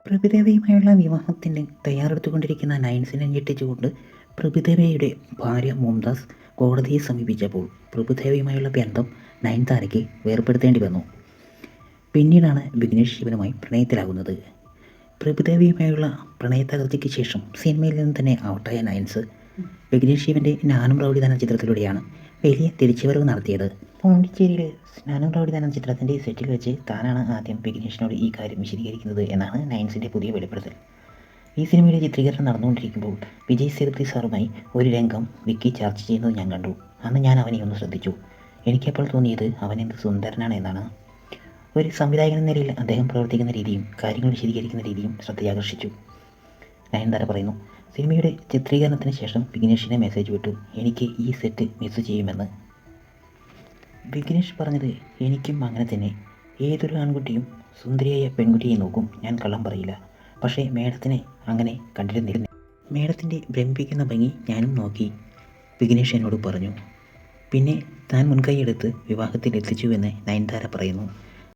പ്രഭുദേവയുമായുള്ള വിവാഹത്തിന് തയ്യാറെടുത്തുകൊണ്ടിരിക്കുന്ന നയൻസിനെ ഞെട്ടിച്ചുകൊണ്ട് പ്രഭുദേവയുടെ ഭാര്യ മുംതാസ് കോടതിയെ സമീപിച്ചപ്പോൾ പ്രഭുദേവയുമായുള്ള ബന്ധം നയൻതാരയ്ക്ക് വേർപെടുത്തേണ്ടി വന്നു. പിന്നീടാണ് വിഘ്നേഷ് ശിവനുമായി പ്രണയത്തിലാകുന്നത്. പ്രഭുദേവയുമായുള്ള പ്രണയത്തകർച്ചയ്ക്ക് ശേഷം സിനിമയിൽ നിന്ന് തന്നെ ഔട്ടായ നയൻസ് വിഘ്നേഷ് ശിവൻ്റെ ഞാനും റൗഡിദാൻ എന്ന ചിത്രത്തിലൂടെയാണ് വലിയ തിരിച്ചുവരവ് നടത്തിയത്. പോണ്ടിച്ചേരിയിൽ ഞാനും റൗഡിദാൻ എന്ന ചിത്രത്തിൻ്റെ സെറ്റിൽ വെച്ച് താനാണ് ആദ്യം വിഘ്നേഷിനോട് ഈ കാര്യം വിശദീകരിക്കുന്നത് എന്നാണ് നയൻസിൻ്റെ പുതിയ വെളിപ്പെടുത്തൽ. ഈ സിനിമയുടെ ചിത്രീകരണം നടന്നുകൊണ്ടിരിക്കുമ്പോൾ വിജയ് സേതുപതി സാറുമായി ഒരു രംഗം വിക്കി ചർച്ച ചെയ്യുന്നത് ഞാൻ കണ്ടു. അന്ന് ഞാൻ അവനെ ഒന്ന് ശ്രദ്ധിച്ചു. എനിക്കപ്പോൾ തോന്നിയത് അവൻ എന്ത് സുന്ദരനാണ് എന്നാണ്. ഒരു സംവിധായകൻ എന്ന നിലയിൽ അദ്ദേഹം പ്രവർത്തിക്കുന്ന രീതിയും കാര്യങ്ങൾ വിശദീകരിക്കുന്ന രീതിയും ശ്രദ്ധയാകർഷിച്ചു. നയൻതാര പറയുന്നു, സിനിമയുടെ ചിത്രീകരണത്തിന് ശേഷം വിഘ്നേഷിനെ മെസ്സേജ് വിട്ടു, എനിക്ക് ഈ സെറ്റ് മിസ് ചെയ്യുമെന്ന്. വിഘ്നേഷ് പറഞ്ഞത്, എനിക്കും അങ്ങനെ തന്നെ. ഏതൊരു ആൺകുട്ടിയും സുന്ദരിയായ പെൺകുട്ടിയെ നോക്കും, ഞാൻ കള്ളം പറയില്ല. പക്ഷേ മേഡത്തിനെ അങ്ങനെ കണ്ടിരുന്നില്ല. മേഡത്തിൻ്റെ ഭ്രമിപ്പിക്കുന്ന ഭംഗി ഞാനും നോക്കി, വിഘ്നേഷ് എന്നോട് പറഞ്ഞു. പിന്നെ താൻ മുൻകൈയെടുത്ത് വിവാഹത്തിൽ എത്തിച്ചുവെന്ന് നയൻതാര പറയുന്നു.